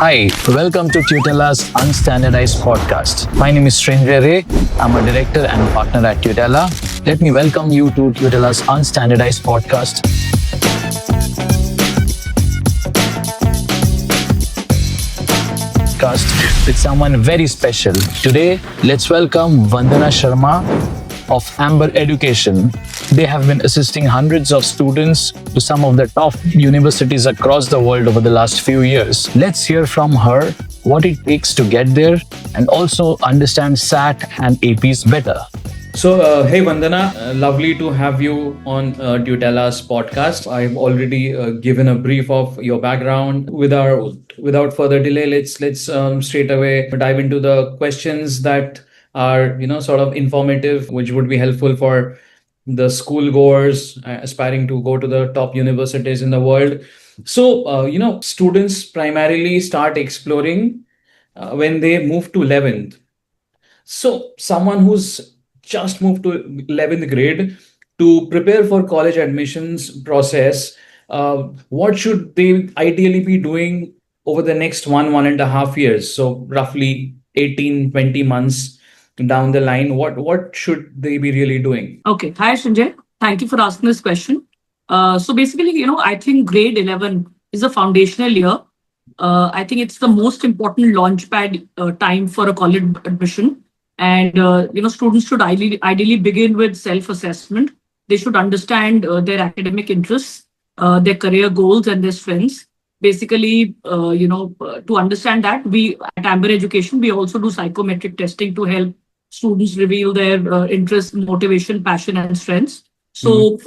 Hi, welcome to Tutela's Unstandardized podcast. My name is Srinjay Ray. I'm a director and partner at Tutela. Let me welcome you to Tutela's Unstandardized podcast. With someone very special. Today, let's welcome Vandana Sharma of Amber Education. They have been assisting hundreds of students to some of the top universities across the world over the last few years. Let's hear from her what it takes to get there and also understand SAT and APs better. So, hey Vandana, lovely to have you on Tutela's podcast. I've already given a brief of your background. Without further delay, let's straight away dive into the questions that are sort of informative, which would be helpful for the school goers aspiring to go to the top universities in the world. So, students primarily start exploring when they move to 11th. So, someone who's just moved to 11th grade to prepare for college admissions process, what should they ideally be doing over the next 1.5 years? So, roughly 18, 20 months down the line, what should they be really doing? Okay. Hi, Sanjay. Thank you for asking this question. So basically, I think grade 11 is a foundational year. I think it's the most important launchpad time for a college admission. And, students should ideally begin with self-assessment. They should understand their academic interests, their career goals and their strengths. Basically, to understand that, we at Amber Education, we also do psychometric testing to help students reveal their interest, motivation, passion, and strengths. So,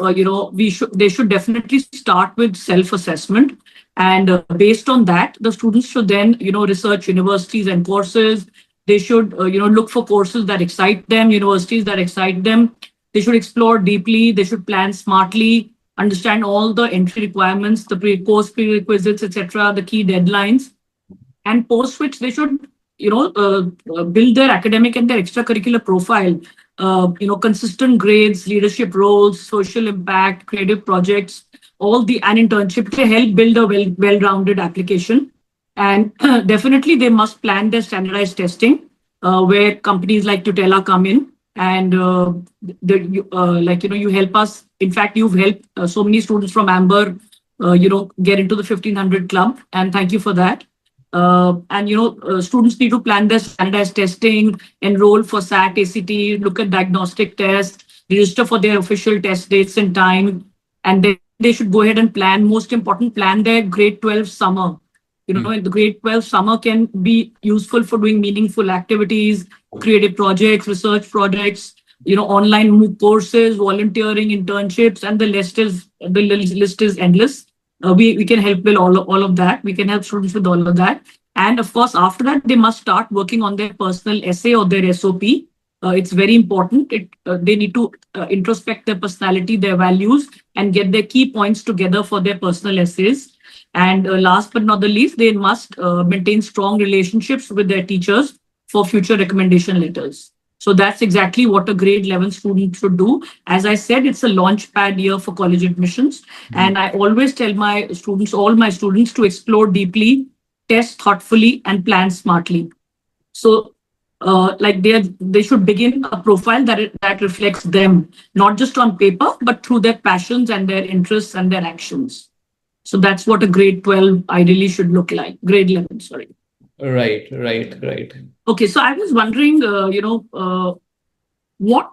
they should definitely start with self-assessment. And based on that, the students should then, research universities and courses. They should, look for courses that excite them, universities that excite them. They should explore deeply. They should plan smartly, understand all the entry requirements, the course prerequisites, etc., the key deadlines. And post which they should, build their academic and their extracurricular profile. Consistent grades, leadership roles, social impact, creative projects, and internship to help build a well-rounded application. And definitely they must plan their standardized testing, where companies like Tutela come in and you help us. In fact, you've helped so many students from Amber, get into the 1500 club, and thank you for that. Students need to plan their standardized testing, enroll for SAT, ACT, look at diagnostic tests, register for their official test dates and time, and then they should go ahead and plan their grade 12 summer. The grade 12 summer can be useful for doing meaningful activities, creative projects, research projects, online MOOC courses, volunteering, internships, and the list is endless. We can help with all of that. We can help students with all of that. And of course, after that, they must start working on their personal essay or their SOP. It's very important. They need to introspect their personality, their values, and get their key points together for their personal essays. And last but not the least, they must maintain strong relationships with their teachers for future recommendation letters. So that's exactly what a grade 11 student should do. As I said, it's a launchpad year for college admissions. And I always tell all my students to explore deeply, test thoughtfully, and plan smartly. So they should begin a profile that reflects them, not just on paper, but through their passions and their interests and their actions. So that's what a grade 12 ideally should look like. Grade 11, sorry. Right. Okay, so I was wondering, what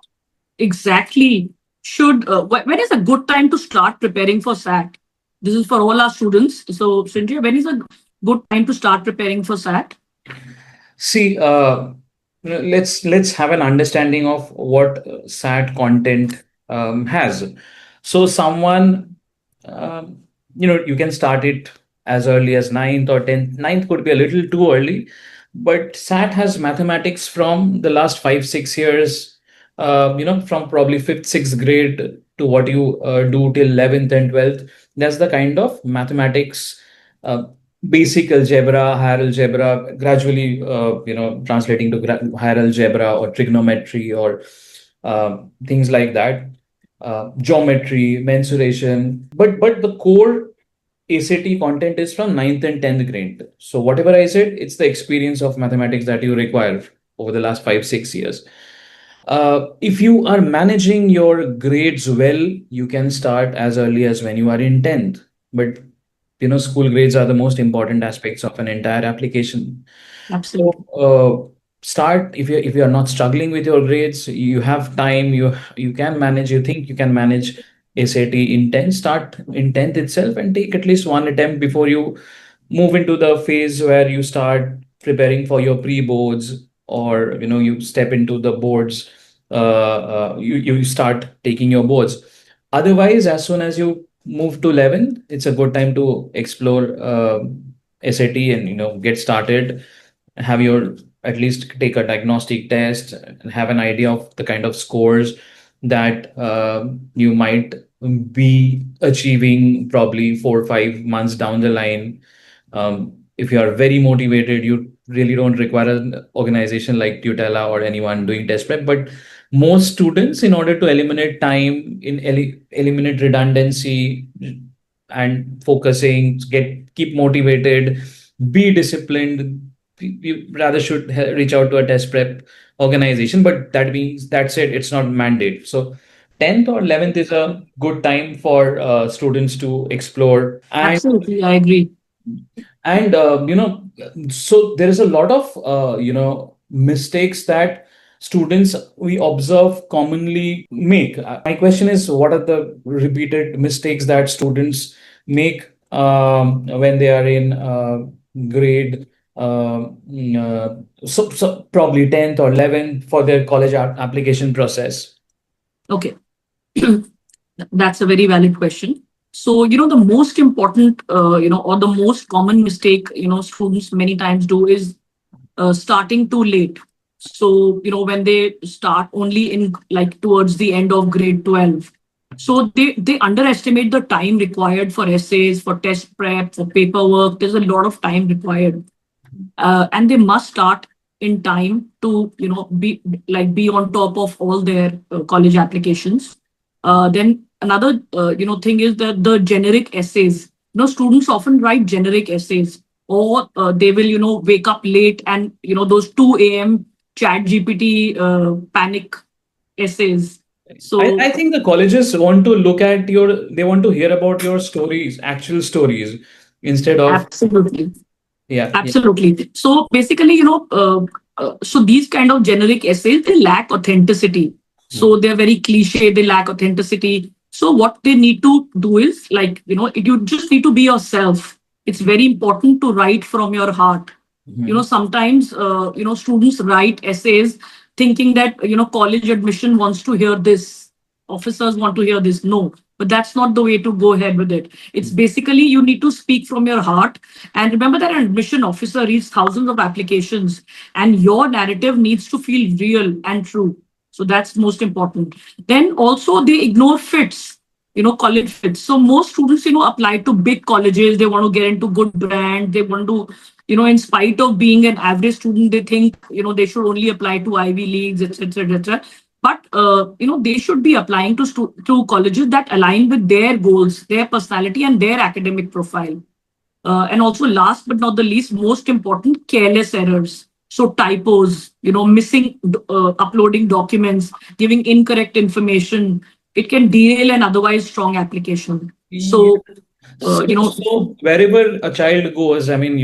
exactly when is a good time to start preparing for SAT? This is for all our students. So, Cynthia, when is a good time to start preparing for SAT? See, let's have an understanding of what SAT content has. So, someone, you can start it as early as 9th or 10th. 9th could be a little too early, but SAT has mathematics from the last 5-6 years, from probably 5th, 6th grade to what you do till 11th and 12th. That's the kind of mathematics, basic algebra, higher algebra, gradually, translating to higher algebra or trigonometry or things like that, geometry, mensuration. But the core ACT content is from ninth and 10th grade. So whatever I said, it's the experience of mathematics that you require over the last 5, 6 years. If you are managing your grades well, you can start as early as when you are in 10th. But school grades are the most important aspects of an entire application. So Absolutely. start if you are not struggling with your grades, you have time, you can manage, you think you can manage SAT in 10th, start in 10th itself and take at least one attempt before you move into the phase where you start preparing for your pre-boards, or you step into the boards, you start taking your boards. Otherwise, as soon as you move to 11, it's a good time to explore SAT and get started, have your at least take a diagnostic test and have an idea of the kind of scores that you might be achieving probably 4 or 5 months down the line. If you are very motivated, you really don't require an organization like Tutela or anyone doing test prep. But most students, in order to eliminate time, eliminate redundancy, and focusing, keep motivated, be disciplined, you rather should reach out to a test prep organization. But that said, it's not mandate. So 10th or 11th is a good time for students to explore. Absolutely, I agree. And so there is a lot of mistakes that students we observe commonly make. My question is, what are the repeated mistakes that students make when they are in grade so probably 10th or 11th for their college application process? Okay. That's a very valid question. So, the most important, or the most common mistake, students many times do is starting too late. So, when they start only in like towards the end of grade 12. So they underestimate the time required for essays, for test prep, for paperwork. There's a lot of time required. And they must start in time to, be on top of all their college applications. Then another, thing is that the generic essays. Students often write generic essays, or they will, wake up late and those 2 a.m. Chat GPT panic essays. So I think the colleges want to they want to hear about your stories, actual stories, instead of, absolutely. yeah, yeah. Absolutely. So basically, so these kind of generic essays, they lack authenticity. So they're very cliche, they lack authenticity. So what they need to do is like, you just need to be yourself. It's very important to write from your heart. Sometimes, students write essays thinking that, college admission wants to hear this, officers want to hear this. No, but that's not the way to go ahead with it. It's basically you need to speak from your heart. And remember that an admission officer reads thousands of applications, and your narrative needs to feel real and true. So that's most important. Then also they ignore fits, college fits. So most students, apply to big colleges. They want to get into good brand. They want to, in spite of being an average student, they think, they should only apply to Ivy Leagues, etc., etc. But they should be applying to colleges that align with their goals, their personality, and their academic profile. And also, last but not the least, most important, careless errors. So typos, missing, uploading documents, giving incorrect information, it can derail an otherwise strong application. So, So wherever a child goes, I mean,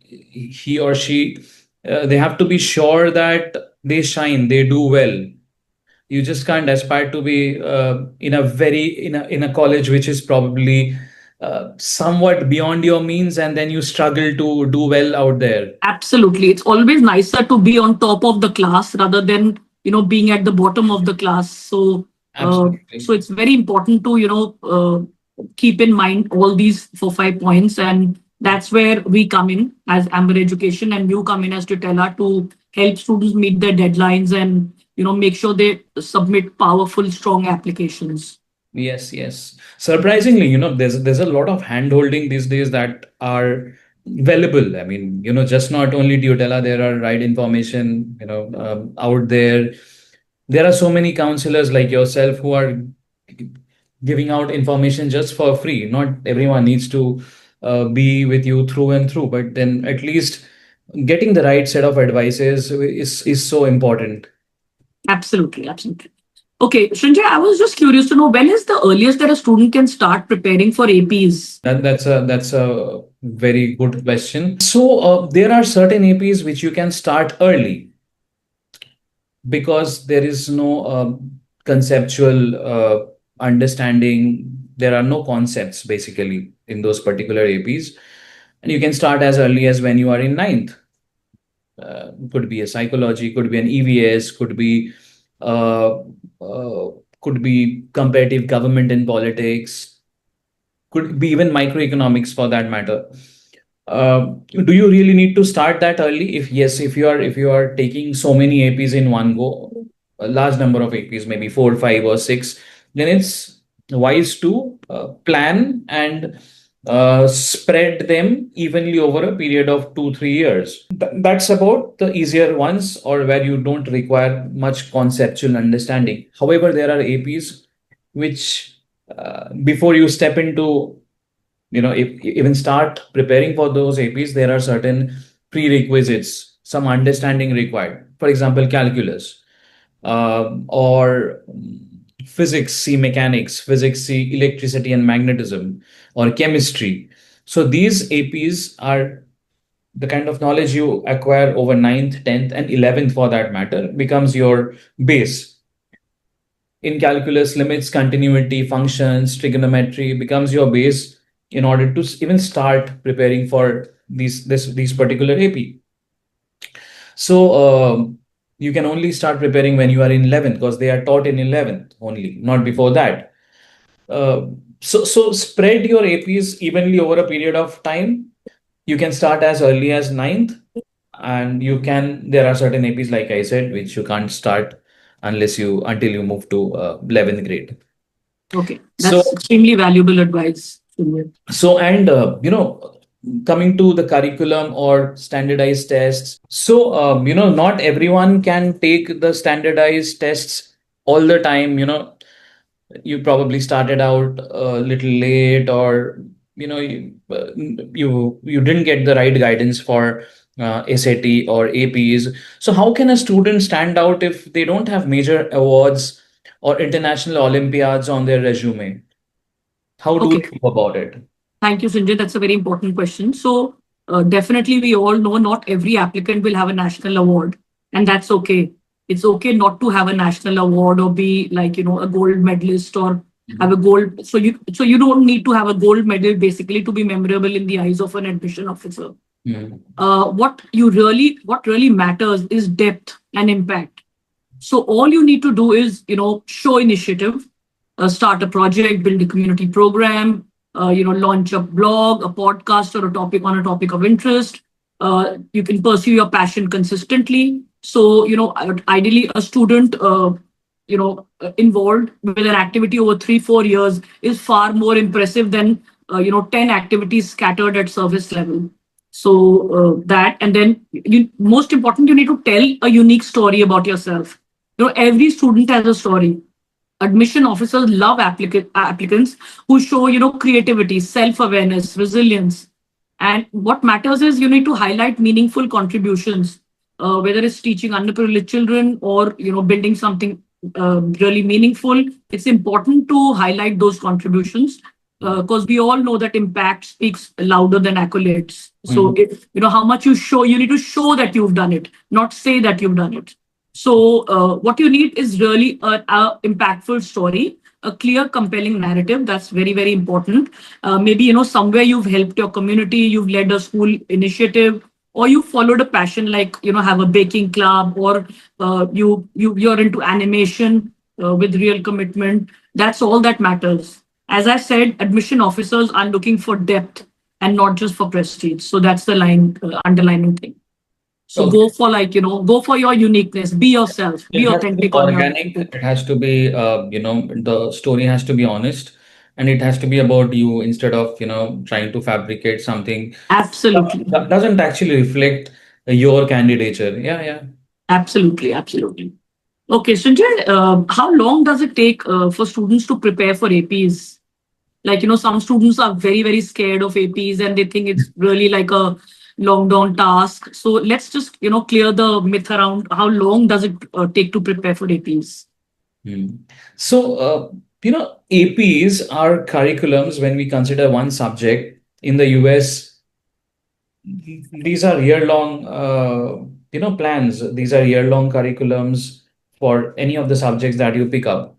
he or she, they have to be sure that they shine, they do well. You just can't aspire to be in a college which is probably somewhat beyond your means, and then you struggle to do well out there. absolutely. It's always nicer to be on top of the class rather than, being at the bottom of the class. So, Absolutely. so it's very important to, keep in mind all these 4, 5 points. And that's where we come in as Amber Education, and you come in as Tutela to help students meet their deadlines and, make sure they submit powerful, strong applications. Yes, yes. Surprisingly, there's a lot of hand-holding these days that are valuable. I mean, just not only Tutela, there are right information, out there. There are so many counselors like yourself who are giving out information just for free. Not everyone needs to be with you through and through, but then at least getting the right set of advices is so important. Absolutely, absolutely. Okay, Shinjay, I was just curious to know when is the earliest that a student can start preparing for APs? That's a very good question. So there are certain APs which you can start early because there is no conceptual understanding. There are no concepts basically in those particular APs, and you can start as early as when you are in ninth. Could be a psychology, could be an EVS, uh, uh, could be comparative government and politics, could be even microeconomics for that matter. Do you really need to start that early? If yes, if you are taking so many APs in one go, a large number of APs, maybe 4, 5, or 6, then it's wise to plan and spread them evenly over a period of 2, 3 years. That's about the easier ones, or where you don't require much conceptual understanding. However, there are APs which, before you step into, if even start preparing for those APs, there are certain prerequisites, some understanding required. For example, calculus, or physics C mechanics, physics C electricity and magnetism, or chemistry. So these APs are the kind of knowledge you acquire over ninth, 10th, and 11th for that matter, becomes your base. In calculus, limits, continuity, functions, trigonometry becomes your base in order to even start preparing for these particular AP. So you can only start preparing when you are in 11th, because they are taught in 11th only, not before that. So spread your APs evenly over a period of time. You can start as early as ninth, and there are certain APs, like I said, which you can't start until you move to 11th grade. Okay, So that's extremely valuable advice, Shinjay. so and coming to the curriculum or standardized tests. So not everyone can take the standardized tests all the time. You probably started out a little late, or you didn't get the right guidance for SAT or APs. So how can a student stand out if they don't have major awards or international Olympiads on their resume? How do Okay, they go about it? thank you, Sanjay. That's a very important question. So, definitely, we all know not every applicant will have a national award, and that's okay. It's okay not to have a national award or be like a gold medalist or have a gold. So you don't need to have a gold medal basically to be memorable in the eyes of an admission officer. Mm. What really matters is depth and impact. So all you need to do is, show initiative, start a project, build a community program, launch a blog, a podcast, or a topic on a topic of interest. You can pursue your passion consistently. So, ideally, a student, involved with an activity over 3, 4 years is far more impressive than, 10 activities scattered at surface level. So that, and then most important, you need to tell a unique story about yourself. Every student has a story. Admission officers love applicants who show creativity, self-awareness, resilience. And what matters is you need to highlight meaningful contributions, whether it's teaching underprivileged children or building something really meaningful. It's important to highlight those contributions because we all know that impact speaks louder than accolades. So if how much you show, you need to show that you've done it, not say that you've done it. So what you need is really a impactful story, a clear, compelling narrative. That's very, very important. Maybe somewhere you've helped your community, you've led a school initiative, or you followed a passion like have a baking club, or you're into animation with real commitment. That's all that matters. As I said, admission officers are looking for depth and not just for prestige. So that's the underlining thing. So Okay. go for go for your uniqueness. Be yourself. Be It has to be authentic on your. organic. It has to be, the story has to be honest, and it has to be about you, instead of, trying to fabricate something Absolutely, that doesn't actually reflect your candidature. Yeah, yeah. absolutely, absolutely. Okay, Sanjay, how long does it take for students to prepare for APs? Like, some students are very, very scared of APs and they think it's really like a long dawn task. So let's just, clear the myth around how long does it take to prepare for APs? So, APs are curriculums when we consider one subject. In the US, these are year-long, plans. These are year-long curriculums for any of the subjects that you pick up.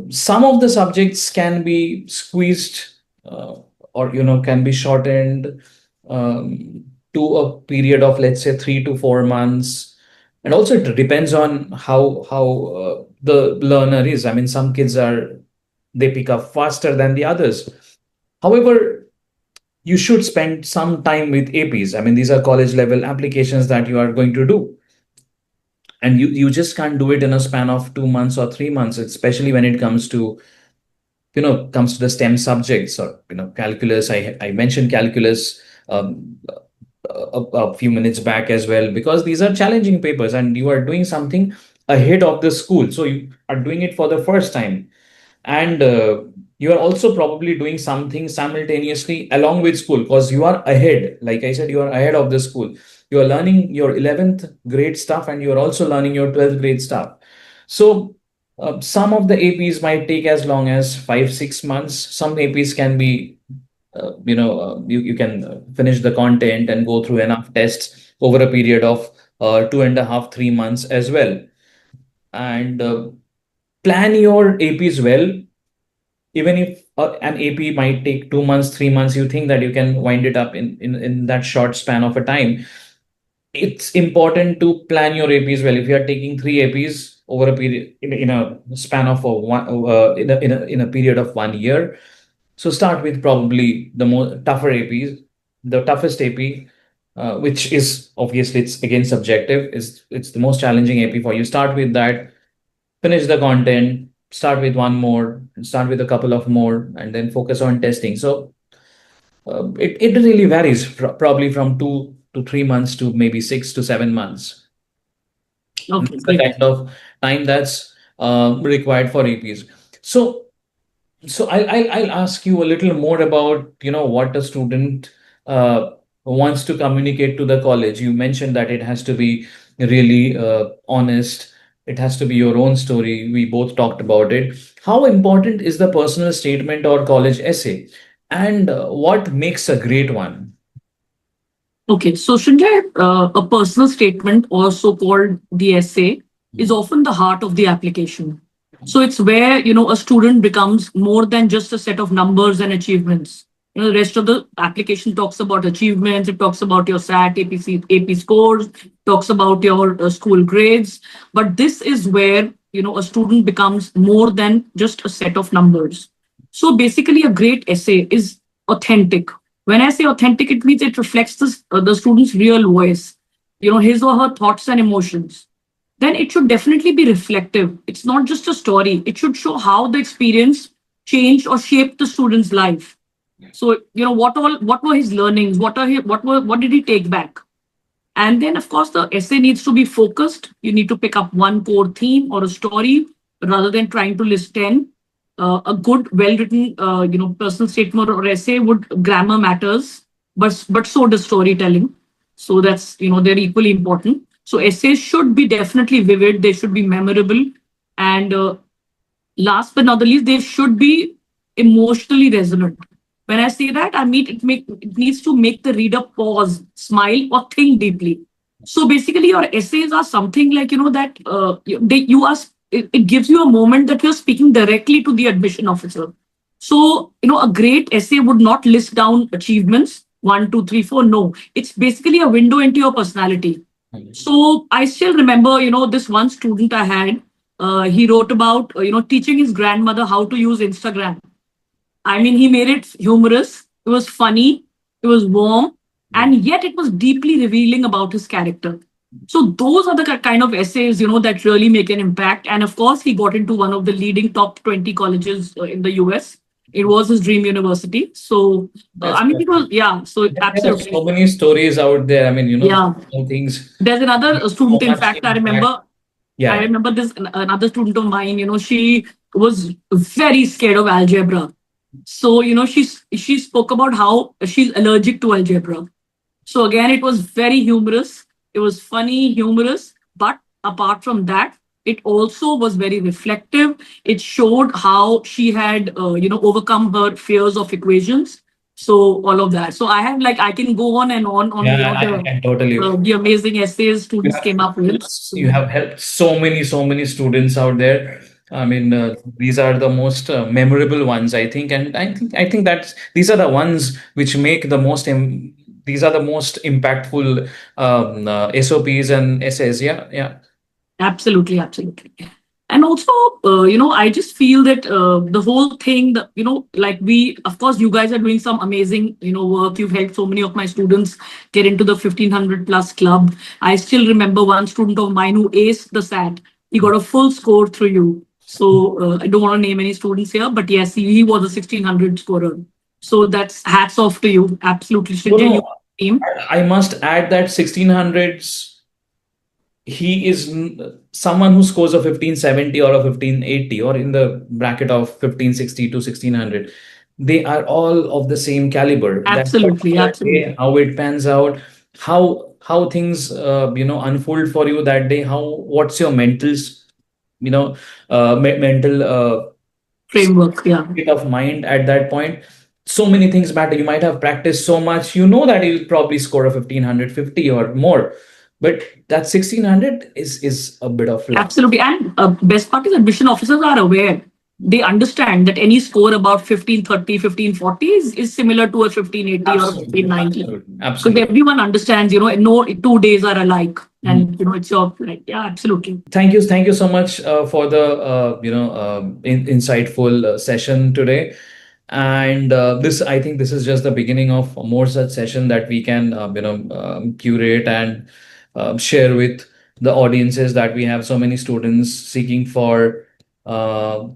Some of the subjects can be squeezed, or can be shortened to a period of, let's say, 3 to 4 months. And also it depends on how the learner is. I mean, some kids they pick up faster than the others. However, you should spend some time with APs. I mean, these are college level applications that you are going to do, and you just can't do it in a span of 2 months or 3 months, especially when it comes to the STEM subjects, or calculus. I mentioned calculus a few minutes back as well, because these are challenging papers and you are doing something ahead of the school, so you are doing it for the first time. And you are also probably doing something simultaneously along with school, because you are ahead. Like I said, you are ahead of the school. You are learning your 11th grade stuff and you are also learning your 12th grade stuff. So some of the APs might take as long as 5 6 months. Some APs can be you can finish the content and go through enough tests over a period of 2.5 3 months as well. And plan your APs well. Even if an AP might take 2 months, 3 months, you think that you can wind it up in that short span of a time. It's important to plan your APs well. If you are taking 3 APs over a period in a span of in a period of 1 year, so start with probably the more tougher APs, the toughest AP, which is obviously, it's again subjective. It's the most challenging AP for you. Start with that, finish the content, start with one more, start with a couple of more, and then focus on testing. So it really varies, probably from 2 to 3 months to maybe 6 to 7 months. Okay, That's the great. kind of time that's required for APs. So I'll ask you a little more about what a student wants to communicate to the college. You mentioned that it has to be really honest. It has to be your own story. We both talked about it. How important is the personal statement or college essay, and what makes a great one? Okay, so Shinjay, a personal statement, or so-called the essay, is often the heart of the application. So it's where, a student becomes more than just a set of numbers and achievements. The rest of the application talks about achievements, it talks about your SAT, AP scores, talks about your school grades. But this is where, a student becomes more than just a set of numbers. So basically, a great essay is authentic. When I say authentic, it means it reflects the student's real voice, his or her thoughts and emotions. Then it should definitely be reflective. It's not just a story. It should show how the experience changed or shaped the student's life. So, what were his learnings? What did he take back? And then, of course, the essay needs to be focused. You need to pick up one core theme or a story rather than trying to list 10. A good, well-written, personal statement or essay grammar matters, but so does storytelling. So that's, they're equally important. So essays should be definitely vivid. They should be memorable. And last but not the least, they should be emotionally resonant. When I say that, I mean it needs to make the reader pause, smile, or think deeply. So basically, your essays are something like that it gives you a moment that you're speaking directly to the admission officer. So a great essay would not list down achievements 1, 2, 3, 4. No, it's basically a window into your personality. So I still remember this one student I had. He wrote about teaching his grandmother how to use Instagram. I mean, he made it humorous, it was funny, it was warm, and yet it was deeply revealing about his character. So those are the kind of essays, that really make an impact. And of course, he got into one of the leading top 20 colleges in the US. It was his dream university. So, That's I mean, it was, yeah, so There are so absolutely. many stories out there. I mean, Yeah. some things. There's another So student, in much fact, I impact. remember. I Yeah. remember this another student of mine, she was very scared of algebra. So, she spoke about how she's allergic to algebra. So again, it was very humorous. It was funny, humorous, but apart from that, it also was very reflective. It showed how she had, overcome her fears of equations. So all of that. So I can go on and on, Yeah, I can totally. the amazing essays You students have, came up with. you have helped so many students out there. I mean, these are the most memorable ones, I think, and I think that these are the ones which make the most. These are the most impactful SOPs and essays. Yeah, yeah. Absolutely, absolutely. And also, I just feel that the whole thing, like of course, you guys are doing some amazing, work. You've helped so many of my students get into the 1500 plus club. I still remember one student of mine who aced the SAT. He got a full score through you. So I don't want to name any students here, but yes, he was a 1600 scorer. So that's hats off to you. Absolutely, No, Shinjay, you no, team. I must add that 1600s, he is someone who scores a 1570 or a 1580 or in the bracket of 1560 to 1600. They are all of the same caliber. That Absolutely, particular day, absolutely. how it pans out, how things unfold for you that day, how what's your you know mental Framework, yeah. state of mind at that point. So many things matter. You might have practiced so much, you know that you'll probably score a 1550 or more, but that 1600 is a bit of luck. Absolutely. And best part is admission officers are aware. They understand that any score about 1530, 1540 is similar to a 1580 or a Absolutely, 1590. absolutely, Because absolutely. everyone understands, no 2 days are alike. And, it's your, like, yeah, absolutely. Thank you so much for the insightful session today. And this, I think, this is just the beginning of more such session that we can curate and share with the audiences, that we have so many students seeking for uh,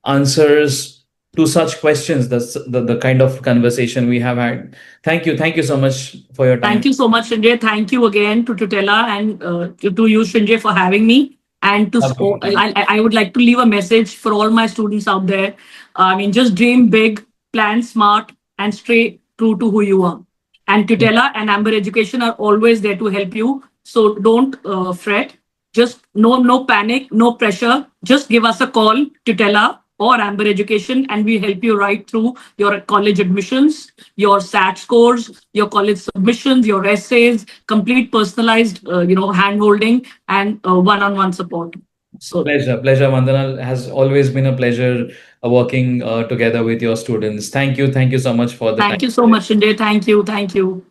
answers to such questions. That's the kind of conversation we have had. Thank you so much for your time. Thank you so much, Shinjay. Thank you again to Tutela and to you, Shinjay, for having me. And I would like to leave a message for all my students out there. I mean, just dream big, plan smart, and stay true to who you are. And Tutela and Amber Education are always there to help you. So don't fret. Just no panic, no pressure. Just give us a call, Tutela or Amber Education, and we help you right through your college admissions, your SAT scores, your college submissions, your essays, complete personalized, hand holding and one-on-one support. So Pleasure, Vandana. Has always been a pleasure working together with your students. Thank you so much for the time thank you so today. much, Shinjay. Thank you. Thank you.